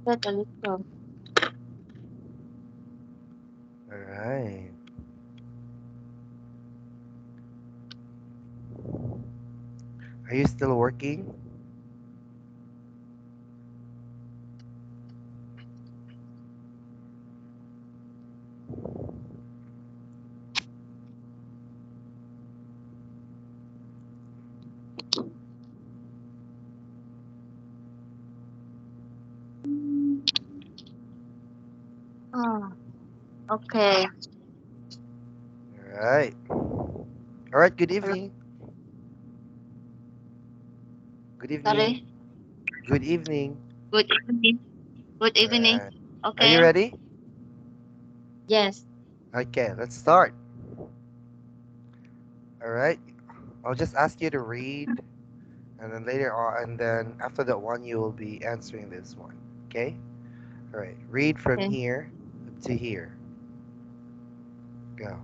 Just a little. All right. Are you still working? Oh, okay. All right. All right. Good Hello. evening. Good evening. Sorry. Good evening. Good evening. Good All evening. right. Are you Okay. ready? Yes. Okay, let's start. All right. I'll just ask you to read, and then later on, and then after that one, you will be answering this one. Okay? All right. Read from Okay. here to here. Go.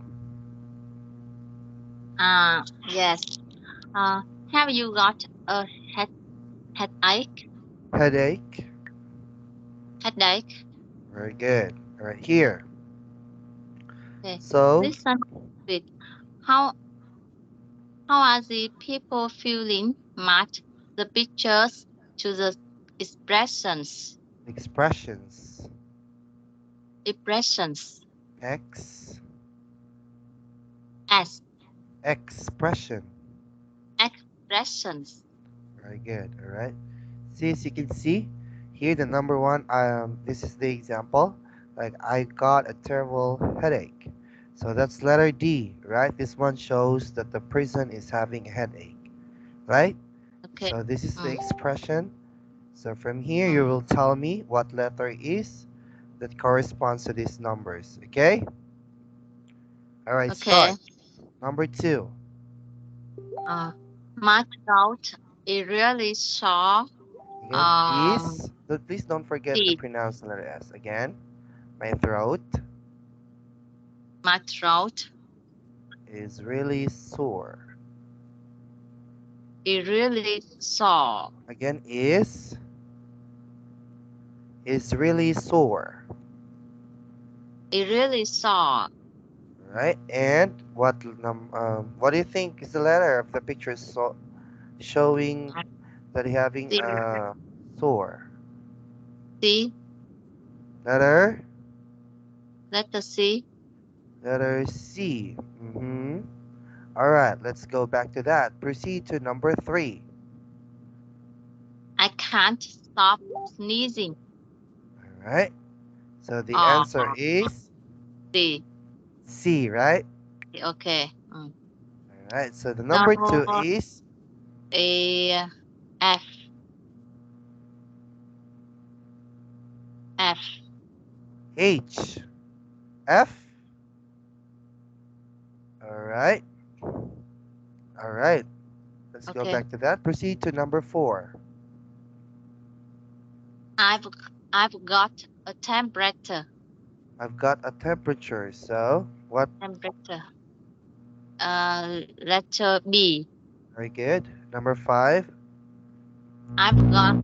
Yes. Uh, have you got a headache? Headache. Headache. Very good. All right. Here. Okay. So, Listen to it. How how are the people feeling? Match the pictures to the expressions. expressions. Expressions. X. As Expression. expressions. Very good. All right. See, as you can see, here the number one. This is the example. Like I got a terrible headache. So that's letter D, right? This one shows that the person is having a headache, right? Okay. So this is the Mm, expression. So from here, you mm. will tell me what letter is that corresponds to these numbers. Okay? All right. Okay. Start. Number two. Uh, Mark out a really saw Again, um is. Please don't forget to teeth. pronounce the letter S. Again, my throat My throat is really sore. is really sore. Again, is really sore. It really sore. Right? And what do you think is the letter of the picture showing I that he having see. sore? See. Letter Let us see. letter C. Mm-hmm. All right, let's go back to that. Proceed to number three. I can't stop sneezing. All right. So the Oh, answer is see. C, right? Okay. Mm. All right. So the Now number two is a F F. H. F. All right. All right. Let's go Okay. back to that. Proceed to number four. I've I've got a temperature. I've got a temperature. So what? Temperature. Letter B. Very good. Number five. I've got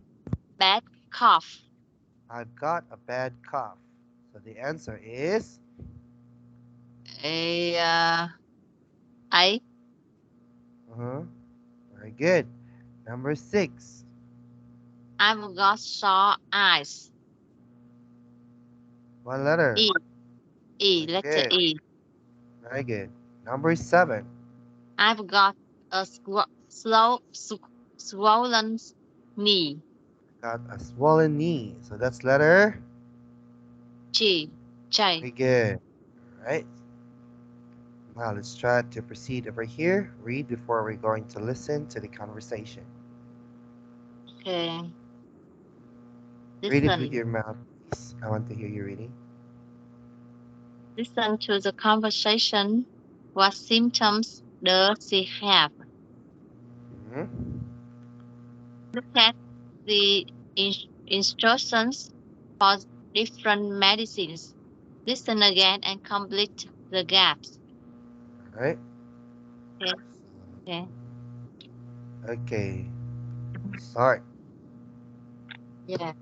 bad cough. I've got a bad cough. So the answer is A I uh-huh. Very good. Number six. I've got sore eyes. What letter? E E Very letter good. E. Very good. Number seven. I've got a swollen knee. Got a swollen knee. So that's letter. G J. Very good. All right. Now let's try to proceed over here. Read before we're going to listen to the conversation. Okay. Read it with Listen. your mouth, please. I want to hear you reading. Listen to the conversation. What symptoms does she have? Hmm. Look at the instructions for different medicines. Listen again and complete the gaps. All right. Okay. Okay. Okay. Start. Yeah.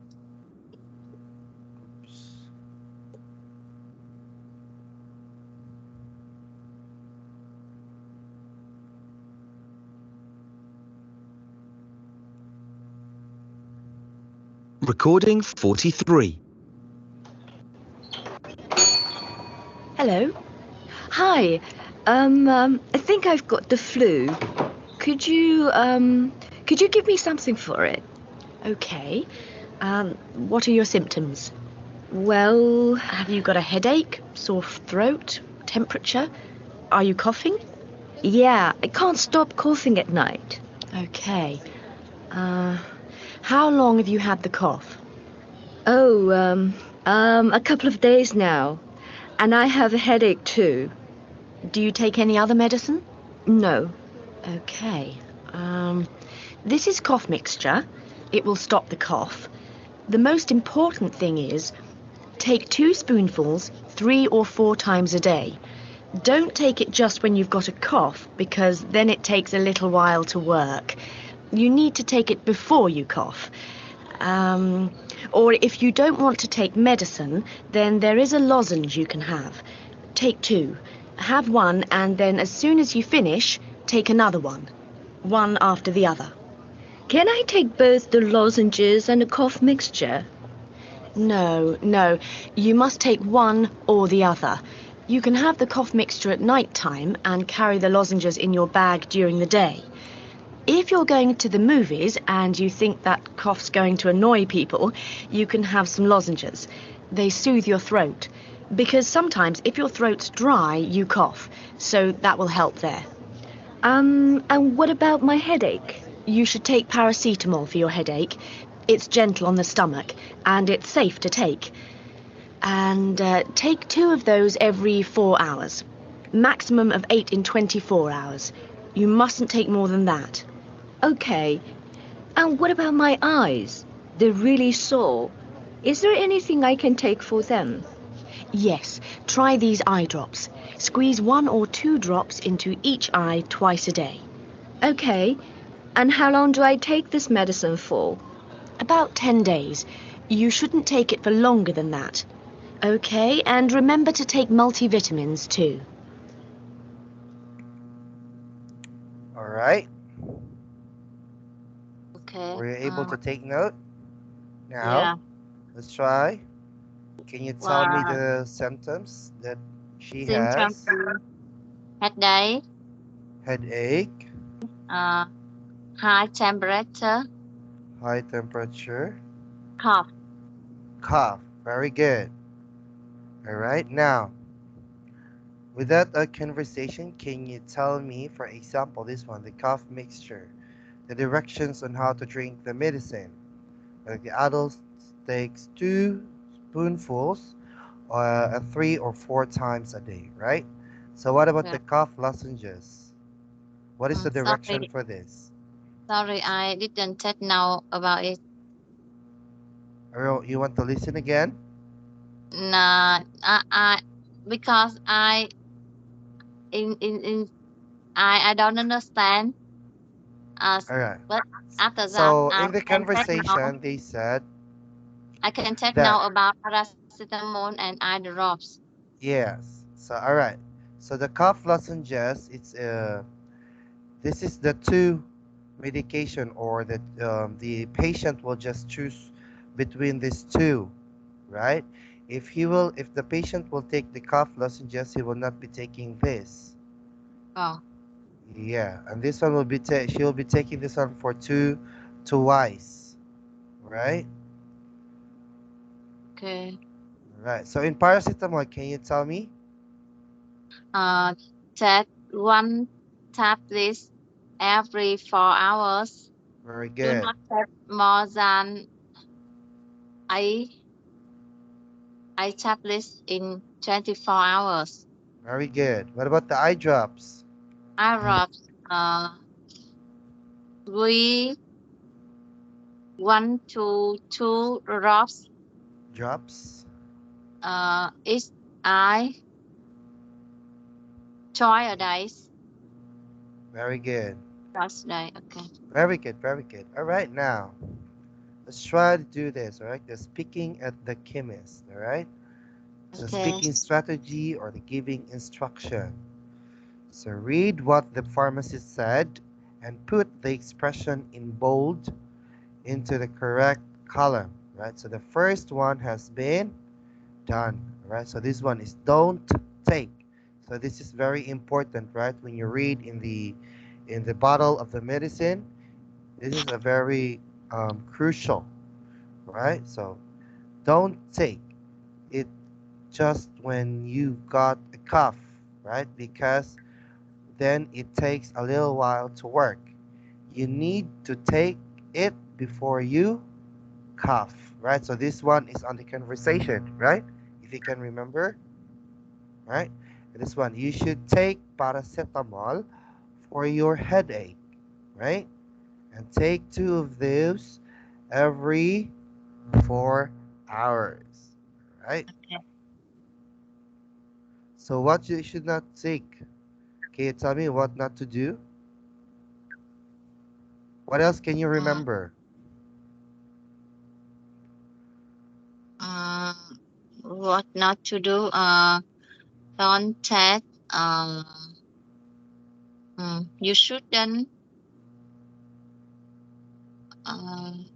Recording 43. Hello. Hi. I think I've got the flu. Could you give me something for it? Okay. What are your symptoms? Well, have you got a headache, sore throat, temperature? Are you coughing? Yeah, I can't stop coughing at night. Okay. How long have you had the cough? Oh, a couple of days now. And I have a headache too. Do you take any other medicine? No. Okay. This is cough mixture. It will stop the cough. The most important thing is take 2 spoonfuls 3 or 4 times a day. Don't take it just when you've got a cough because then it takes a little while to work. You need to take it before you cough. Or if you don't want to take medicine, then there is a lozenge you can have. Take 2. Have one, and then as soon as you finish, take another one. One after the other. Can I take both the lozenges and a cough mixture? No. You must take one or the other. You can have the cough mixture at night time and carry the lozenges in your bag during the day. If you're going to the movies and you think that cough's going to annoy people, you can have some lozenges. They soothe your throat. Because sometimes if your throat's dry, you cough. So that will help there. And what about my headache? You should take paracetamol for your headache. It's gentle on the stomach and it's safe to take. And take 2 of those every 4 hours. Maximum of 8 in 24 hours. You mustn't take more than that. Okay. And what about my eyes? They're really sore. Is there anything I can take for them? Yes, try these eye drops. Squeeze 1 or 2 drops into each eye twice a day. Okay. And how long do I take this medicine for? About 10 days. You shouldn't take it for longer than that. Okay, and remember to take multivitamins too. All right. Okay. Were you able to take note? Now, Yeah. let's try. Can you tell me the symptoms that she Symptoms: has? headache, Headache, uh, high temperature, high temperature, cough. cough. Very good. All right. Now, without a conversation, can you tell me, for example, this one, the cough mixture, the directions on how to drink the medicine? Like the adult takes 2 spoonfuls 3 or 4 times a day, right? So what about Yeah. the cough lozenges? What is the direction Sorry, for this? I didn't take note about it. Or you want to listen again? Nah, because in I don't understand. All right. But after that, So in the can take now. conversation, they said I can take that now about paracetamol and eye drops. yes. So all right. So the cough lozenges, it's this is the 2 medication, or the patient will just choose between these 2, right? If the patient will take the cough lozenges, he will not be taking this. Oh, Yeah, and this one will be she'll be taking this one for twice, right? okay. Right. So in paracetamol, can you tell me? Uh, take 1 tablet every 4 hours. Very Do good. not take more than 8, 8 tablets in 24 hours. Very good. What about the eye drops? Eye drops, 3, 1 to 2 drops, Drops. each eye, twice a day. Very good. Twice a day, okay. Very good. Very good. All right, now let's try to do this. All right, the speaking at the chemist. All right, the Okay. speaking strategy or the giving instruction. So read what the pharmacist said and put the expression in bold into the correct column. right? So the first one has been done, right? So this one is don't take. So this is very important, right? When you read in the bottle of the medicine, this is a very crucial, right? So don't take it just when you got a cough, right? Because then it takes a little while to work. You need to take it before you cough, right? So this one is on the conversation, right? If you can remember, right? This one, you should take paracetamol for your headache, right? And take two of those every 4 hours, right? Okay. So what you should not take? Can you tell me what not to do? What else can you Uh, remember? uh, what not to do? Don't take. Um, you shouldn't. Um,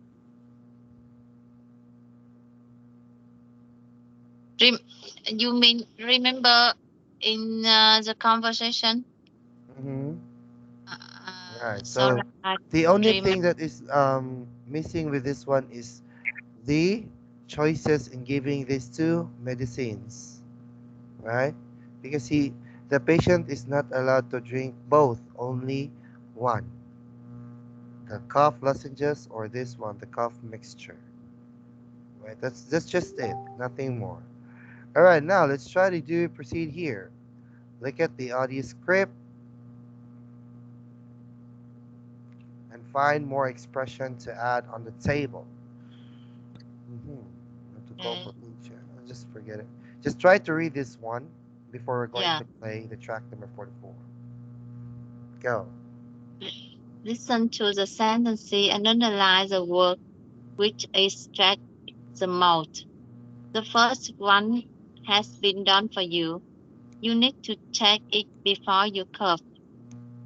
rem- you mean remember in the conversation? Mm-hmm. Right. Sorry, So I the only remember. thing that is missing with this one is the choices in giving these two medicines, right? Because the patient is not allowed to drink both, only one. The cough lozenges or this one, the cough mixture. Right? That's just it, nothing more. All right, now let's try to proceed here. Look at the audio script and find more expression to add on the table. Have to go for Okay. each. Just forget it. Just try to read this one before we're going Yeah. to play the track number 44. Go. Listen to the sentence and analyze the word which is stretch the mouth. The first one has been done for you. You need to take it before you cough.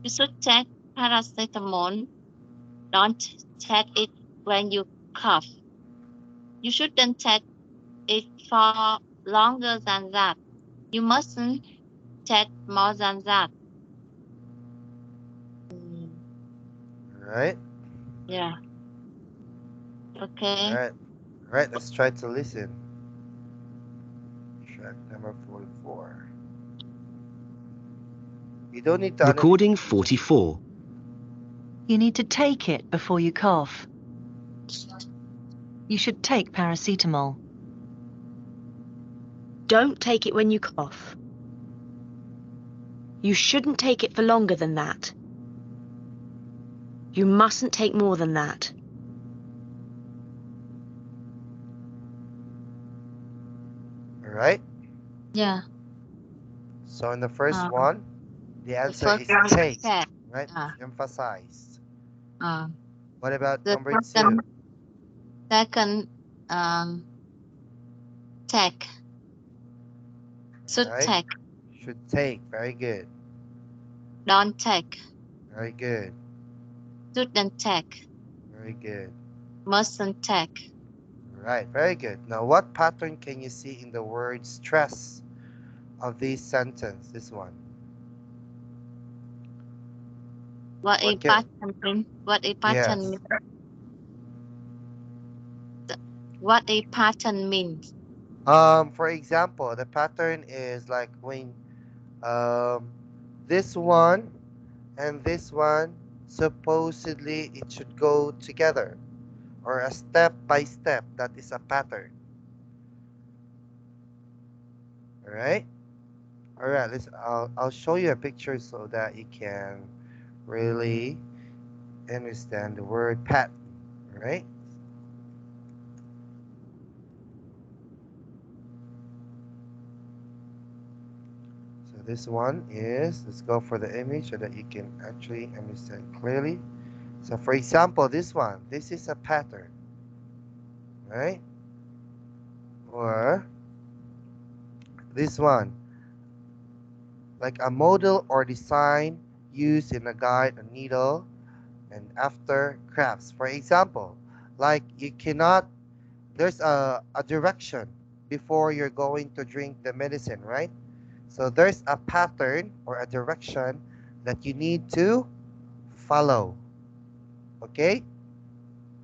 You should take paracetamol. Don't take it when you cough. You shouldn't take it for longer than that. You mustn't take more than that. Mm, All right. yeah. All Okay. right. All right. Let's try to listen. Track number 44. You don't need to understand. Recording 44. You need to take it before you cough. You should take paracetamol. Don't take it when you cough. You shouldn't take it for longer than that. You mustn't take more than that. All right. Yeah. So in the first Uh, one, the the answer first is one take, check. right? Uh, It's emphasized. uh, What about the number two? second take. All Should right. take. Should take. Very good. Don't take. Very good. Shouldn't take. Very good. Mustn't take. All right. Very good. Now, what pattern can you see in the word stress of this sentence? This one. What a What can? pattern mean? What a pattern Yes. mean? What a pattern means. For example, the pattern is like when um this one and this one supposedly it should go together or a step by step. That is a pattern. All right. All right. I'll show you a picture so that you can really understand the word pattern. All right. So this one is, let's go for the image so that you can actually understand clearly. So for example, this is a pattern, right? Or this one, like a model or design used in a guide, a needle, and after crafts. For example, like you cannot there's a direction before you're going to drink the medicine, right? So there's a pattern or a direction that you need to follow. Okay?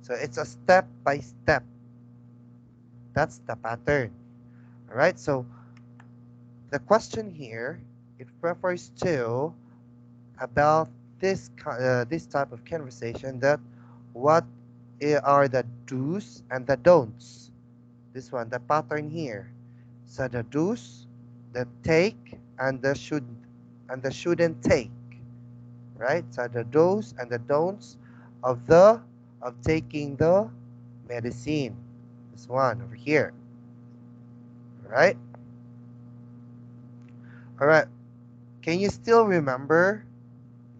So it's a step by step. That's the pattern. All right? So the question here, it refers to about this type of conversation, that what are the do's and the don'ts. This one, the pattern here. So the do's, the take, and the shouldn't take. Right? So the do's and the don'ts of taking the medicine. This one over here. All right? All right. Can you still remember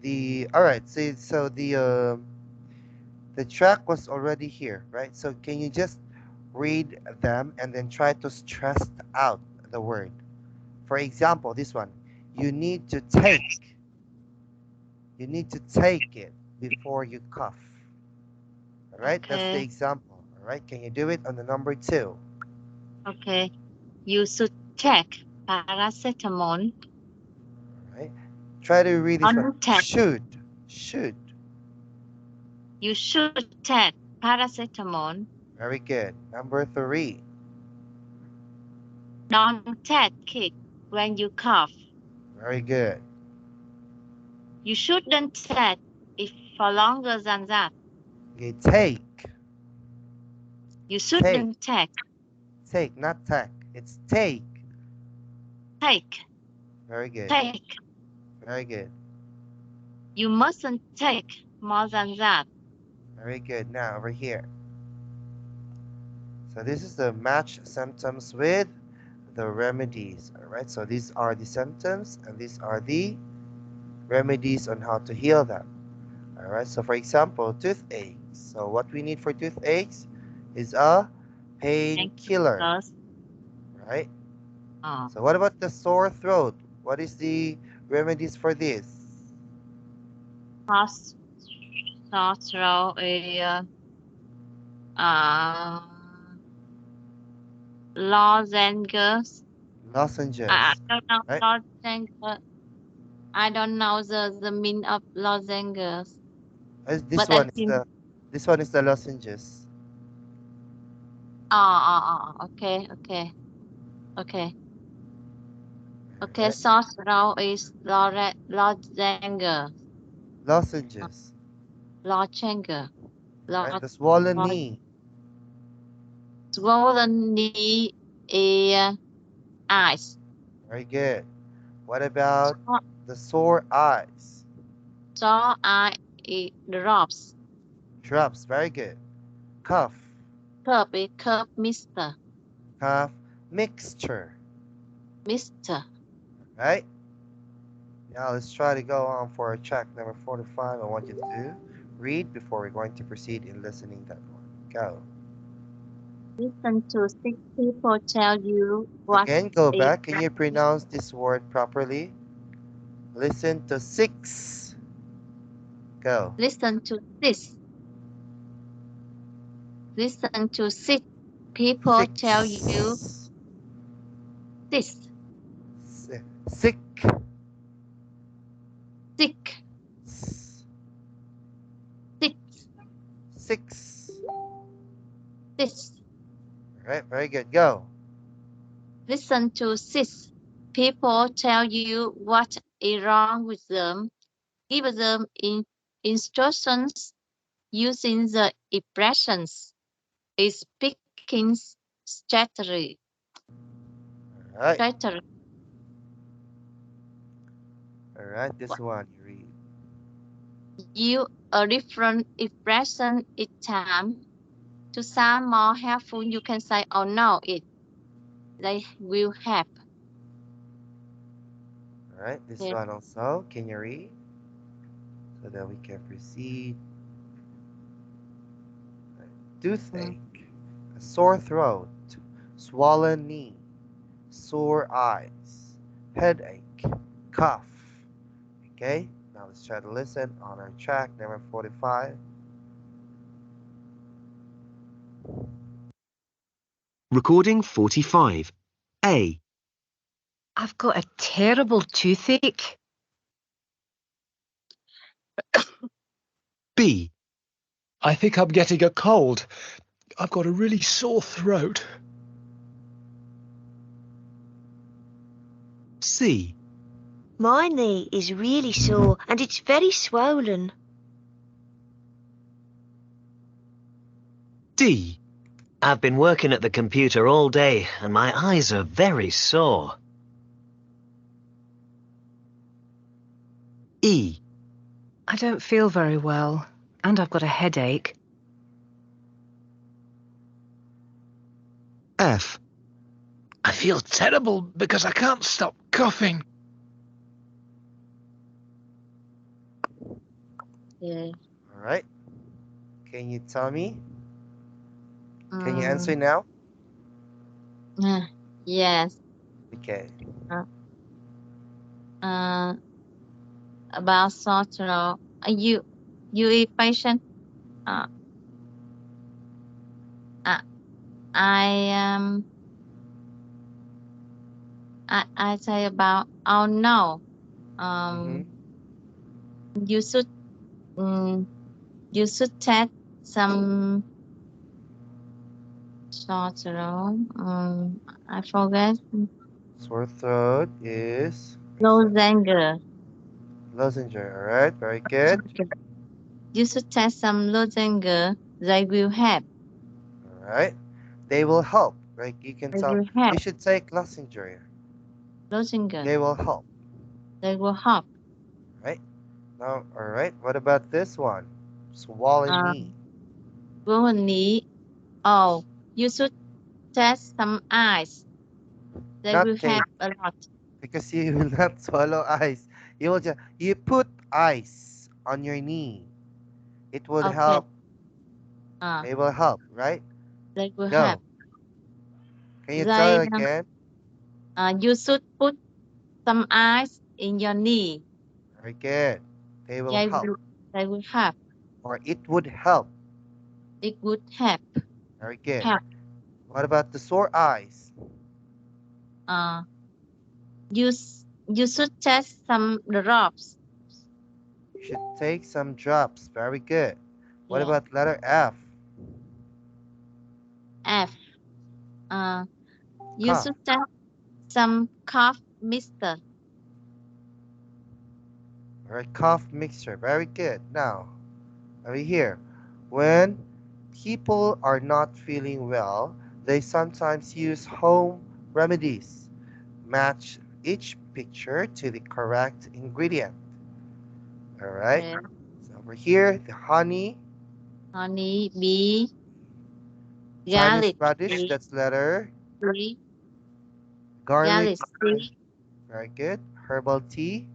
the? All right. So the track was already here, right? So can you just read them and then try to stress out the word? For example, this one. You need to take. You need to take it before you cough. All right, that's the Okay. example. All right, can you do it on the number 2? Okay. You should take paracetamol. All right, try to read this one. Don't take. Should. You should take paracetamol. Very good. Number 3. Don't take it when you cough. Very good. You shouldn't take it for longer than that. Okay, take. You shouldn't take. Take, not take. It's take. Take. Very good. Take. Very good. You mustn't take more than that. Very good. Now over here. So this is the match symptoms with the remedies. All right. So these are the symptoms and these are the remedies on how to heal them. All right. So for example, toothaches. So what we need for toothaches is a painkiller. Painkillers. Right. Oh. So what about the sore throat? What is the remedies for this? Sore throat is lozenges. Lozenges. I don't know Right. lozenges. I don't know the meaning of lozenges. This But one I is think. the lozenges. Okay. Okay. Right. Sore throat is lozenges. Lozenges. Lozenges. Right. The swollen Lo- knee. Swollen knee is eyes. Very good. What about the sore eyes? Sore eye is drops. Drops. Very good. Cough. Curb is curb mister. Cough mixture. Mister. Right. Now let's try to go on for a track number 45. I want you to read before we're going to proceed in listening that one. Go. Listen to 6 people tell you what Again, go is. back. Can you pronounce this word properly? Listen to 6. Go. Listen to this. Listen to 6 people tell you this. Sick. Sick. 6. This. All right, very good. Go. Listen to 6 people tell you what is wrong with them. Give them instructions using the expressions. Is speaking strategy. All right. Strategy. All right, this one you read. Use a different expression each time. To sound more helpful, you can say, "Oh no, they will help." All right, this Okay. one also. Can you read? So that we can proceed. Toothache, a sore throat, swollen knee, sore eyes, headache, cough. Okay, now let's try to listen on our track number 45. Recording 45. A. I've got a terrible toothache. B. I think I'm getting a cold. I've got a really sore throat. C. My knee is really sore and it's very swollen. D. I've been working at the computer all day and my eyes are very sore. E. I don't feel very well, and I've got a headache. F. I feel terrible because I can't stop coughing. Yeah. All right. Can you tell me? Can you answer now? Yes. Okay. About sore throat. You a patient? I say about, oh no, Mm-hmm. you should test some sore throat. I forget. Sore throat is Lozenge. lozenge. All right. Very good. You should test some lozenge. They will help. All right. They will help. Right. You can They tell. will help. You should take lozenge. Lozenge. They will help. They will help. Right. Now. All right. What about this one? Swollen knee. Swollen knee. Oh, you should test some ice. They Not will take, help a lot. because you will not swallow ice. You will just put ice on your knee. It would Okay. help. Uh, They will help. Right. they will help. Go. Can you tell it They, again? you should put some ice in your knee. Very good. They will They help. will, they will help. Or it would help. It would help. Very good. Help. What about the sore eyes? You should test some drops. You should take some drops. Very good. What Yeah. about letter F? F. You Cough. should test some cough mixture. All right, cough mixture. Very good. Now, over here, when people are not feeling well, they sometimes use home remedies. Match each picture to the correct ingredient. All right. Okay. So over here, the honey, Honey, bee, Chinese garlic, radish. tea, That's letter. garlic Garlic. tea, Very good. Herbal tea.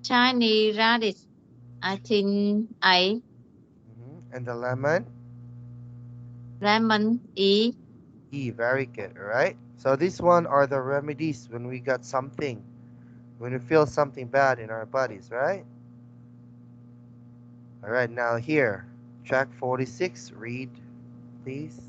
Chinese radish. I think And the lemon. lemon E. Very good. All right. So these one are the remedies when we got something, when we feel something bad in our bodies, right? All right. Now here, track 46. Read, please.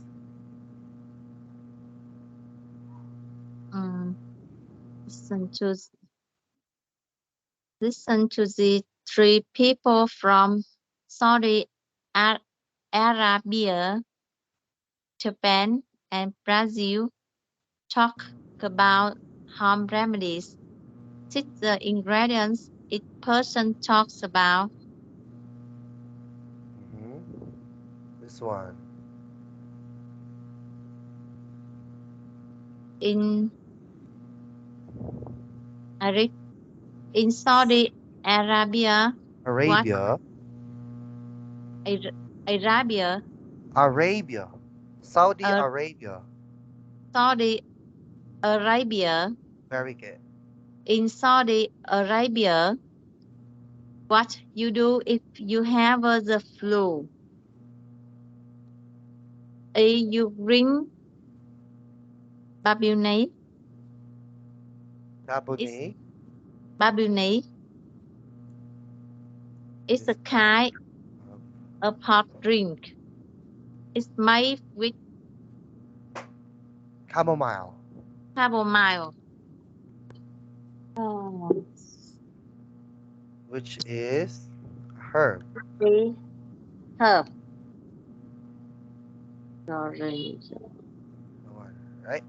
Listen to the three people from Saudi Arabia, Japan, and Brazil talk about home remedies. Cite the ingredients each person talks about. This one. In Saudi Arabia, what Arabia. Arabia, Arabia. Saudi uh, Arabia. Saudi Arabia, Very good. in Saudi Arabia, what you do if you have the flu? A, you drink Babunate. Tabuni. Babunate. It's a kind of hot drink. It's made with Chamomile. Chamomile. Oh, Which is a herb. the herb. Sorry. Right?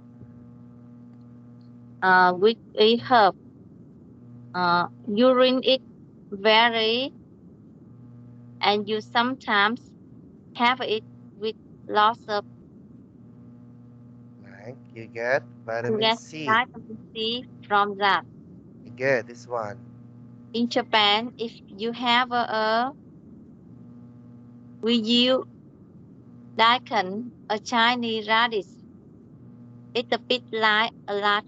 Which is herb. You drink it very, and you sometimes have it with lots of Like you get you vitamin get C. vitamin C from that. Good, this one. In Japan, if you have we use daikon, a Chinese radish. It's a bit like a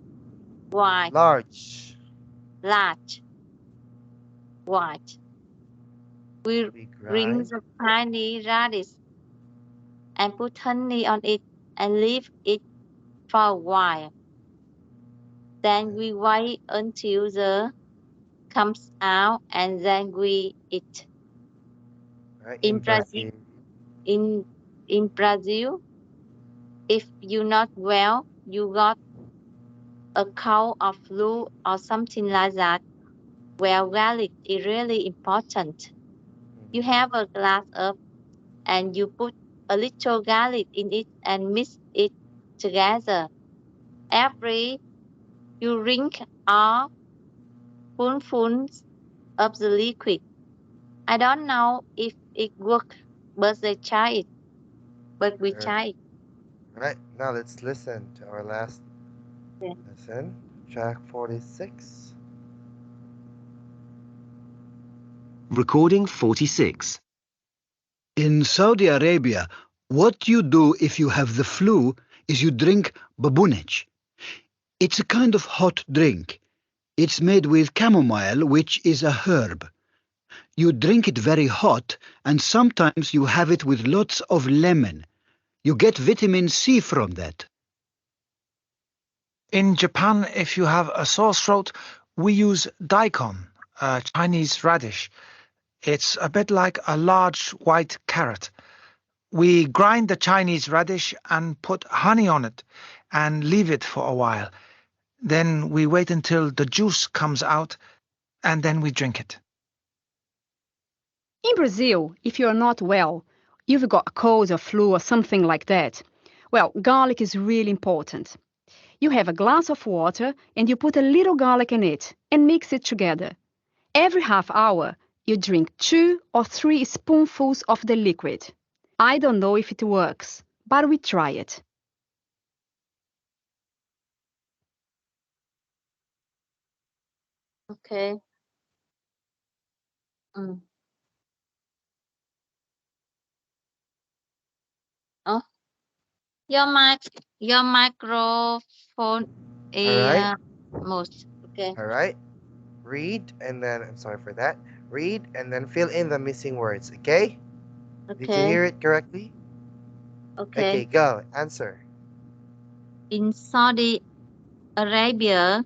white, Large. large, white. We We ring grind. the tiny radish and put honey on it and leave it for a while. Then we wait until the comes out and then we eat. Right? In In Brazil, Brazil. in Brazil, if you're not well, you got a cold or flu or something like that, where garlic is really important. You have a glass of and you put a little garlic in it and mix it together. Every you drink are spoonfuls of the liquid. I don't know if it works, but they try it. But we Right. try it. Right. Now let's listen to our last Yeah. lesson. Track 46. Recording 46. In Saudi Arabia, what you do if you have the flu is you drink babunech. It's a kind of hot drink. It's made with chamomile, which is a herb. You drink it very hot, and sometimes you have it with lots of lemon. You get vitamin C from that. In Japan, if you have a sore throat, we use daikon, a Chinese radish. It's a bit like a large white carrot. We grind the Chinese radish and put honey on it and leave it for a while. Then we wait until the juice comes out and then we drink it. In Brazil, if you're not well, you've got a cold or flu or something like that, well, garlic is really important. You have a glass of water and you put a little garlic in it and mix it together. Every half hour, you drink 2 or 3 spoonfuls of the liquid. I don't know if it works, but we try it. Okay. Mm. Oh, your microphone is Alright. most. Okay. Alright. Read and then, I'm sorry for that. Read and then fill in the missing words, okay? Did you Okay. hear it correctly? Okay. Okay, go. Answer. In Saudi Arabia,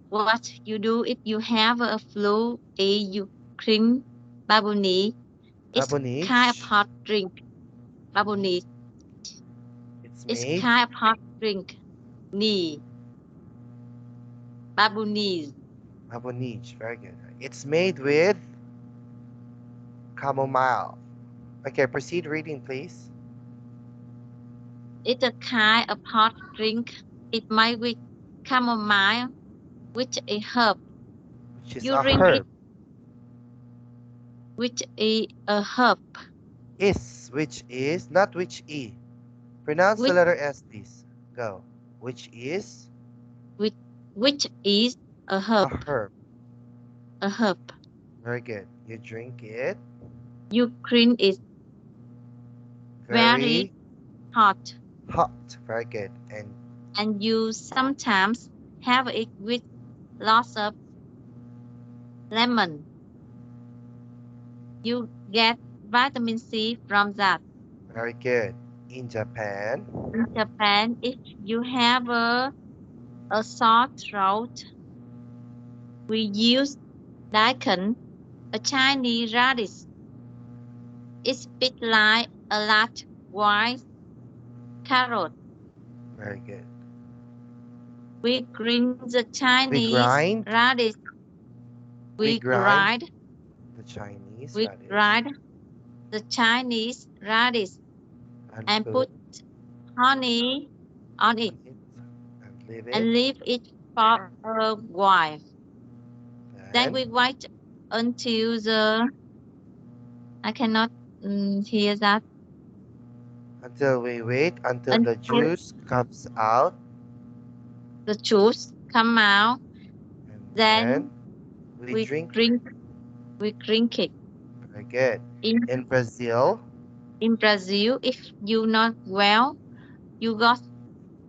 what you do if you have a flu is you drink babuni. It's kind of Babonich. hot drink. Babuni. It's It's made. kind of hot drink. Ni. Babuni. Babonich. Very good. It's made with chamomile. Okay, proceed reading, please. It's a kind of hot drink. It made with chamomile, which is herb. Which is You a drink it, herb. which is a herb. Which is, not which E. Pronounce the Which, letter S, please. Go. Which is which is a a herb. herb. A herb. Very good. You drink it You drink it very very hot. hot. Very good. And you sometimes have it with lots of lemon. You get vitamin C from that. Very good. In Japan, In Japan, if you have a sore throat, we use daikon, a Chinese radish. It's a bit like a large white carrot. very good. We grind the We Chinese grind. radish. We We grind grind. the Chinese We radish grind the Chinese radish and and put put honey on it it and leave it. and leave it for a while. Then we Then wait until the I cannot hear that until we wait until the until juice comes out, the juice come out. and Then then we we drink. drink it. Very good. In In Brazil, Brazil, if you not well, you got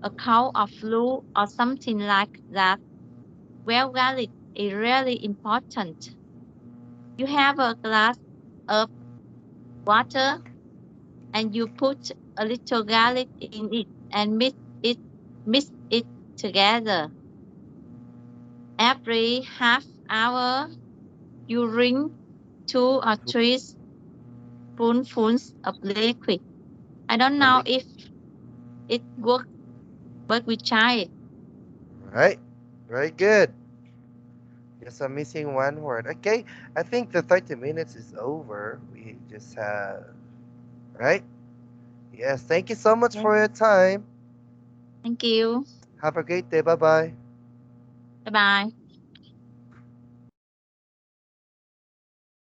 a cold or flu or something like that. Well, garlic is really important. You have a glass of water and you put a little garlic in it and mix it together. Every half hour, you drink 2 or 3 spoonfuls of liquid. I don't a know lick. if it works, but we try it. Right. Very good. Yes, I'm missing one word. Okay, I think the 30 minutes is over. We just have, right? Yes, thank you so much Yes. for your time. Thank you. Have a great day. Bye bye. Bye bye.